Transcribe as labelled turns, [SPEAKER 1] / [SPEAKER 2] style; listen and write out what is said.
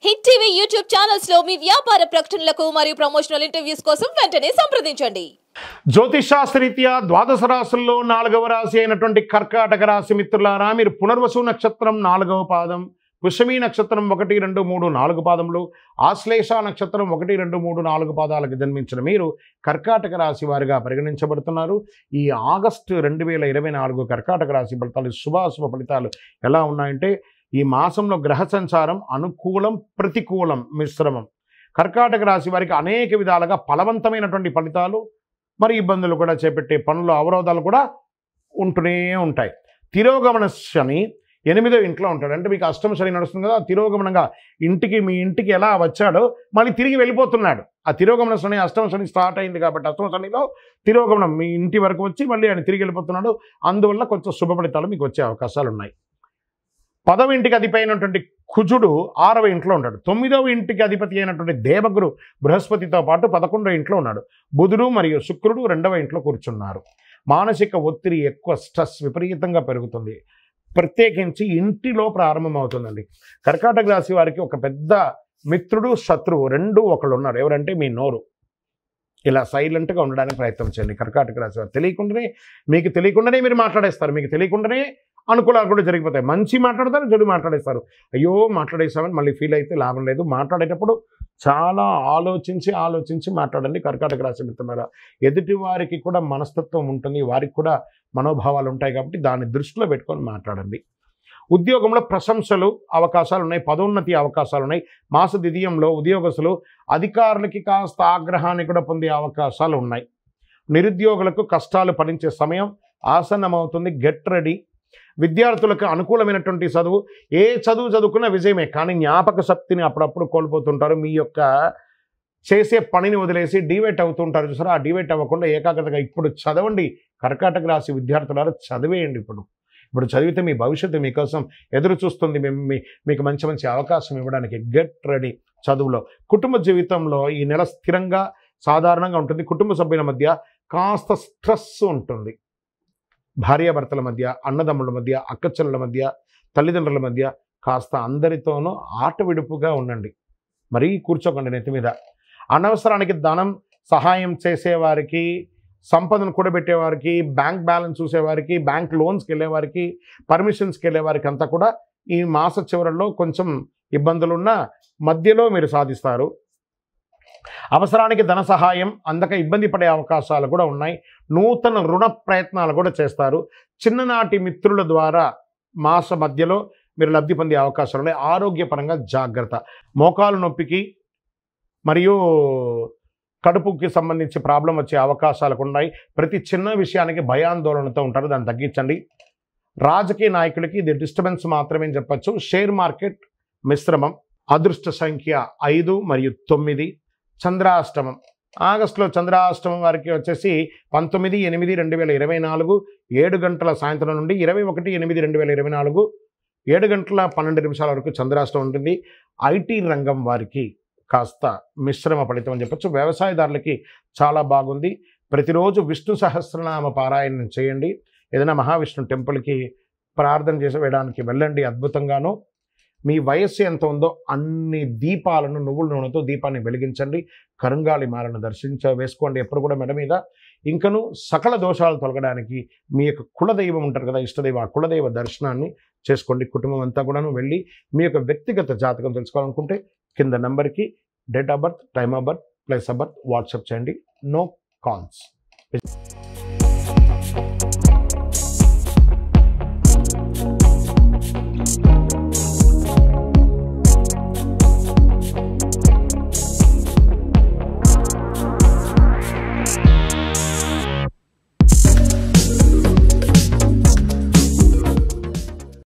[SPEAKER 1] Hit TV YouTube channels లో మీ వ్యాపార ప్రకటనలకు మరియు ప్రమోషనల్ ఇంటర్వ్యూస్ కోసం వెంటనే సంప్రదించండి.
[SPEAKER 2] జ్యోతిషాస్త్రరీత్యా ద్వాదశ రాశుల్లో 4వ రాశి అయినటువంటి కర్కాటక రాశి మిత్రులారా, మీరు పునర్వసు నక్షత్రం 4వ పాదం, పుష్యమి నక్షత్రం 1, 2, 3, 4 పాదములు, ఆశ్లేష నక్షత్రం 1, 2, 3, 4 పాదాలకు జన్మించిన మీరు కర్కాటక రాశి వారిగా పరిగణించబడుతున్నారు. ఈ ఆగస్టు 2024 కర్కాటక రాశి ఫలితాలు శుభాశుభ ఫలితాలు ఎలా ఉన్నాయంటే, ఈ మాసంలో గ్రహ సంచారం అనుకూలం ప్రతికూలం మిశ్రమం. కర్కాటక రాశి వారికి అనేక విధాలుగా ఫలవంతమైనటువంటి ఫలితాలు, మరి ఇబ్బందులు కూడా చేపట్టే పనులు అవరోధాలు కూడా ఉంటూనే ఉంటాయి. తిరోగమన శని 8వ ఇంట్లో ఉంటాడు. అంటే మీకు అష్టమ శని నడుస్తుంది కదా, తిరోగమనంగా మీ ఇంటికి ఎలా వచ్చాడో మళ్ళీ తిరిగి వెళ్ళిపోతున్నాడు. ఆ తిరోగమన శని అష్టమ శని స్టార్ట్ అయింది కాబట్టి అష్టమ శనిలో తిరోగమనం మీ ఇంటి వరకు వచ్చి మళ్ళీ ఆయన తిరిగి వెళ్ళిపోతున్నాడు. అందువల్ల కొంచెం శుభ ఫలితాలు మీకు వచ్చే అవకాశాలు ఉన్నాయి. 10వ ఇంటికి అధిపతి అయినటువంటి కుజుడు 6వ ఇంట్లో ఉంటాడు. 9వ ఇంటికి అధిపతి అయినటువంటి దేవగురు బృహస్పతితో పాటు 11వ ఇంట్లో ఉన్నాడు. బుధుడు మరియు శుక్రుడు 2వ ఇంట్లో కూర్చున్నారు. మానసిక ఒత్తిడి ఎక్కువ, స్ట్రెస్ విపరీతంగా పెరుగుతుంది. ప్రత్యేకించి ఇంటిలో ప్రారంభమవుతుందండి. కర్కాటక రాశి వారికి ఒక పెద్ద మిత్రుడు శత్రువు రెండు ఒకళ్ళు ఉన్నారు. ఎవరంటే మీ నోరు. ఇలా సైలెంట్గా ఉండడానికి ప్రయత్నం చేయండి. కర్కాటక రాశి వారు మీకు తెలియకుండానే మీరు మాట్లాడేస్తారు. మీకు తెలియకుండానే అనుకూలాలు కూడా జరిగిపోతాయి. మంచి మాట్లాడతారు, చెడు మాట్లాడేస్తారు. అయ్యో మాట్లాడేస్తామని మళ్ళీ ఫీల్ అయితే లాభం లేదు. మాట్లాడేటప్పుడు చాలా ఆలోచించి మాట్లాడండి. కర్కాటక రాశి మిత్రులారా, ఎదుటి వారికి కూడా మనస్తత్వం ఉంటుంది, వారికి కూడా మనోభావాలు ఉంటాయి కాబట్టి దాన్ని దృష్టిలో పెట్టుకొని మాట్లాడండి. ఉద్యోగంలో ప్రశంసలు అవకాశాలు ఉన్నాయి, పదోన్నతి అవకాశాలు ఉన్నాయి. మాస ద్వితీయంలో ఉద్యోగస్తులు అధికారులకి కాస్త ఆగ్రహాన్ని కూడా పొందే అవకాశాలు ఉన్నాయి. నిరుద్యోగులకు కష్టాలు ఫలించే సమయం ఆసన్నమవుతుంది. Get ready. విద్యార్థులకు అనుకూలమైనటువంటి చదువు, ఏ చదువు చదువుకున్నా విజయమే, కానీ జ్ఞాపక శక్తిని అప్పుడప్పుడు కోల్పోతుంటారు. మీ యొక్క చేసే పనిని వదిలేసి డివేట్ అవుతుంటారు చూసారా, ఆ డివేట్ అవ్వకుండా ఏకాగ్రతగా ఇప్పుడు చదవండి. కర్కాటక రాశి విద్యార్థులారా, చదివేయండి. ఇప్పుడు చదివితే మీ భవిష్యత్తు మీకోసం ఎదురు చూస్తుంది. మీకు మంచి అవకాశం ఇవ్వడానికి. గెట్ రెడీ చదువులో. కుటుంబ జీవితంలో ఈ నెల స్థిరంగా సాధారణంగా ఉంటుంది. కుటుంబ సభ్యుల మధ్య కాస్త స్ట్రెస్ ఉంటుంది. భార్యాభర్తల మధ్య, అన్నదమ్ముల మధ్య, అక్కచెల్లెల మధ్య, తల్లిదండ్రుల మధ్య కాస్త అందరితోనూ ఆట విడుపుగా ఉండండి. మరీ కూర్చోకండి నెత్తి మీద. అనవసరానికి ధనం సహాయం చేసేవారికి, సంపదను కూడబెట్టేవారికి, బ్యాంక్ బ్యాలెన్స్ చూసేవారికి, బ్యాంక్ లోన్స్కి వెళ్ళేవారికి, పర్మిషన్స్కి వెళ్ళేవారికి అంతా కూడా ఈ మాస చివరల్లో కొంచెం ఇబ్బందులున్న మధ్యలో మీరు సాధిస్తారు. అవసరానికి ధన సహాయం అందక ఇబ్బంది పడే అవకాశాలు కూడా ఉన్నాయి. నూతన రుణ ప్రయత్నాలు కూడా చేస్తారు. చిన్ననాటి మిత్రుల ద్వారా మాస మధ్యలో మీరు లబ్ధి పొందే అవకాశాలు ఉన్నాయి. ఆరోగ్యపరంగా జాగ్రత్త. మోకాలు నొప్పికి మరియు కడుపుకి సంబంధించి ప్రాబ్లం వచ్చే అవకాశాలు ఉన్నాయి. ప్రతి చిన్న విషయానికి భయాందోళనతో ఉంటారు, దాన్ని తగ్గించండి. రాజకీయ నాయకులకి ఇది డిస్టర్బెన్స్ మాత్రమే చెప్పచ్చు. షేర్ మార్కెట్ మిశ్రమం. అదృష్ట సంఖ్య 5 మరియు 9. చంద్రాష్టమం. ఆగస్టులో చంద్రాష్టమం వారికి వచ్చేసి 19/8/2024 7 గంటల సాయంత్రం నుండి 21/8/2024 7 గంటల 12 నిమిషాల వరకు చంద్రాష్టమం ఉంటుంది. ఐటీ రంగం వారికి కాస్త మిశ్రమ ఫలితం అని చెప్పచ్చు. వ్యవసాయదారులకి చాలా బాగుంది. ప్రతిరోజు విష్ణు సహస్రనామ పారాయణం చేయండి. ఏదైనా మహావిష్ణు టెంపుల్కి ప్రార్థన చేసి వేయడానికి వెళ్ళండి. అద్భుతంగాను మీ వయస్సు ఎంత ఉందో అన్ని దీపాలను, నువ్వుల నూనెతో దీపాన్ని వెలిగించండి. కరుంగాలి మాలను వేసుకోండి ఎప్పుడు కూడా మెడ మీద. ఇంకను సకల దోషాలు తొలగడానికి మీ యొక్క కులదైవం ఉంటారు కదా, ఇష్టదైవం, ఆ కులదైవ దర్శనాన్ని చేసుకోండి. కుటుంబం అంతా కూడాను వెళ్ళి మీ యొక్క వ్యక్తిగత జాతకం తెలుసుకోవాలనుకుంటే కింద నెంబర్కి date of birth, time of birth, place of birth WhatsApp చేయండి. No calls.